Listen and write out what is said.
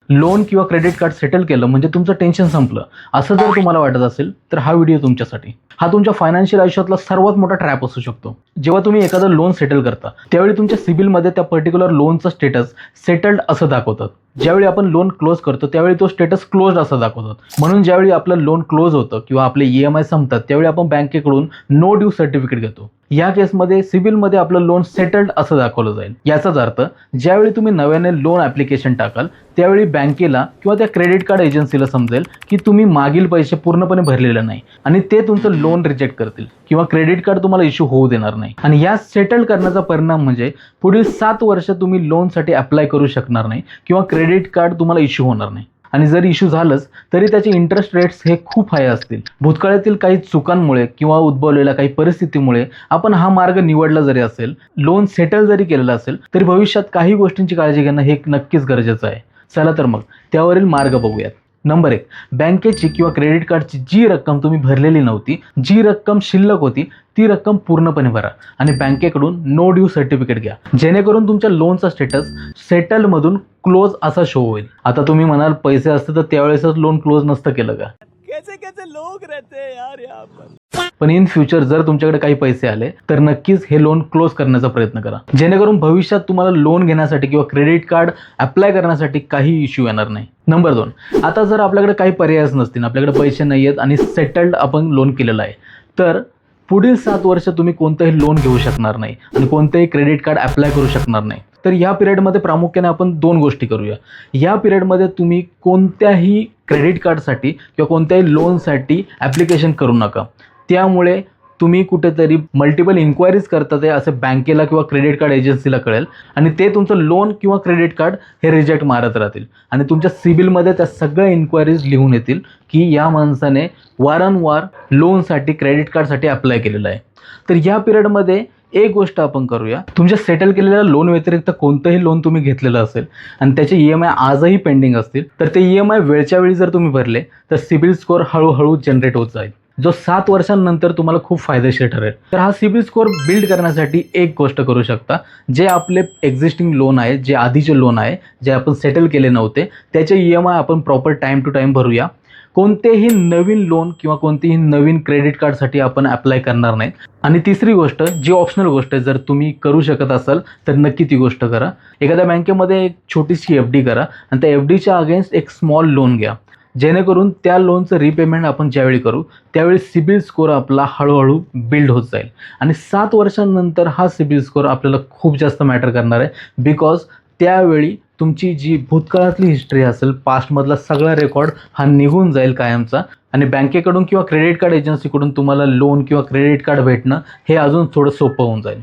Loan किंवा credit card settle केलं म्हणजे तुमचं टेन्शन संपलं असं जर तुम्हाला वाटत असेल तर हा व्हिडिओ तुमच्यासाठी. हा तुमच्या फायनान्शियल आयुष्यातला सर्वात मोठा ट्रॅप असू शकतो. जेव्हा तुम्ही एखादं लोन सेटल करता त्यावेळी तुमच्या सिबिलमध्ये त्या पर्टिक्युलर लोनचं स्टेटस सेटल्ड असं दाखवतात. ज्यावेळी आपण लोन क्लोज करतो त्यावेळी तो स्टेटस क्लोज्ड असं दाखवतात. म्हणून ज्यावेळी आपलं लोन क्लोज होतं किंवा आपले EMI संपतात त्यावेळी आपण बँकेकडून नो ड्यू सर्टिफिकेट घेतो. या केसमध्ये सिबिलमध्ये आपलं लोन सेटल्ड असं दाखवलं जाईल. याचाच अर्थ ज्यावेळी तुम्ही नव्याने लोन ॲप्लिकेशन टाकाल त्यावेळी बँकेला किंवा त्या क्रेडिट कार्ड एजन्सीला समजेल की तुम्ही मागील पैसे पूर्णपणे भरलेले नाही आणि ते तुमचं लोन रिजेक्ट करतील किंवा क्रेडिट कार्ड तुम्हाला इश्यू होऊ देणार नाही. आणि या सेटल करण्याचा परिणाम म्हणजे पुढील 7 वर्ष तुम्ही लोनसाठी अप्लाय करू शकणार नाही किंवा क्रेडिट कार्ड तुम्हाला इश्यू होणार नाही. आणि जर इश्यू झालंच तरी त्याचे इंटरेस्ट रेट्स हे खूप हाय असतील. भूतकाळातील काही चुकांमुळे किंवा उद्भवलेल्या काही परिस्थितीमुळे आपण हा मार्ग निवडला जरी असेल, लोन सेटल जरी केलेलं असेल तरी भविष्यात काही गोष्टींची काळजी घेणं हे नक्कीच गरजेचं आहे. चला तर मग त्यावरील मार्ग बघूयात. नंबर 1, बँकेची किंवा क्रेडिट कार्डची जी रक्कम तुम्ही भरलेली नव्हती, जी रक्कम शिल्लक होती ती रक्कम पूर्णपणे भरा आणि बँकेकडून नो ड्यू सर्टिफिकेट घ्या, जेणेकरून तुमच्या लोनचा स्टेटस सेटलमधून क्लोज असा शो होईल. आता तुम्ही म्हणाल पैसे असते तर त्यावेळेसच लोन क्लोज नसतं केलं का? कैसे कैसे लोग रहते हैं यार यहाँ पर. पण इन फ्युचर जर तुमच्याकडे काही पैसे आले तर नक्कीच हे लोन क्लोज करण्याचा प्रयत्न करा, जेणेकरून भविष्यात तुम्हाला लोन घेण्यासाठी किंवा क्रेडिट कार्ड अप्लाय करण्यासाठी काही इश्यू येणार नाही. नंबर 2, आता जर आपल्याकडे काही पर्यायच नसतील, आपल्याकडे पैसे नाही आहेत आणि सेटल्ड आपण लोन केलेलं आहे, तर पुढील 7 वर्ष तुम्ही कोणतंही लोन घेऊ शकणार नाही आणि कोणतंही क्रेडिट कार्ड अप्लाय करू शकणार नाही. तर या पिरियडमध्ये प्रामुख्याने आपण 2 गोष्टी करूया. या पिरियडमध्ये तुम्ही कोणत्याही क्रेडिट कार्डसाठी किंवा कोणत्याही लोनसाठी ॲप्लिकेशन करू नका. त्यामुळे तुम्ही कुठेतरी मल्टिपल इन्क्वायरीज करतात आहे असं बँकेला किंवा क्रेडिट कार्ड एजन्सीला कळेल आणि ते तुमचं लोन किंवा क्रेडिट कार्ड हे रिजेक्ट मारत राहतील आणि तुमच्या सिबिलमध्ये त्या सगळ्या इन्क्वायरीज लिहून येतील की या माणसाने वारंवार लोनसाठी क्रेडिट कार्डसाठी अप्लाय केलेलं आहे. तर या पिरियडमध्ये एक गोष्ट आपण करूया. तुमच्या सेटल केलेल्या लोन व्यतिरिक्त कोणतंही लोन तुम्ही घेतलेलं असेल आणि त्याचे EMI आजही पेंडिंग असतील तर ते EMI वेळच्या वेळी जर तुम्ही भरले तर सिबिल स्कोअर हळूहळू जनरेट होत जाईल, जो 7 वर्षांनंतर तुम्हाला खूप फायदेशीर ठरेल. तर हा सिबिल स्कोअर बिल्ड करण्यासाठी एक गोष्ट करू शकता. जे आपले एक्झिस्टिंग लोन आहे, जे आधीचे लोन आहे, जे आपण सेटल केले नव्हते त्याचे EMI आपण प्रॉपर टाईम टू टाईम भरूया. कोणतेही नवीन लोन किंवा कोणतीही नवीन क्रेडिट कार्डसाठी आपण अप्लाय करणार नाही. आणि तिसरी गोष्ट जी ऑप्शनल गोष्ट आहे, जर तुम्ही करू शकत असाल तर नक्की ती गोष्ट करा. एखाद्या बँकेमध्ये एक छोटीशी FD करा आणि त्या FDच्या अगेन्स्ट एक स्मॉल लोन घ्या, जेणेकरून त्या लोनचं रिपेमेंट आपण ज्यावेळी करू त्यावेळी सिबिल स्कोअर आपला हळूहळू बिल्ड होत जाईल आणि 7 वर्षांनंतर हा सिबिल स्कोअर आपल्याला खूप जास्त मॅटर करणार आहे. बिकॉज त्यावेळी तुमची जी भूतकाळातली हिस्ट्री असेल, पास्टमधला सगळा रेकॉर्ड हा निघून जाईल कायमचा आणि बँकेकडून किंवा क्रेडिट कार्ड एजन्सीकडून तुम्हाला लोन किंवा क्रेडिट कार्ड भेटणं हे अजून थोडं सोपं होऊन जाईल.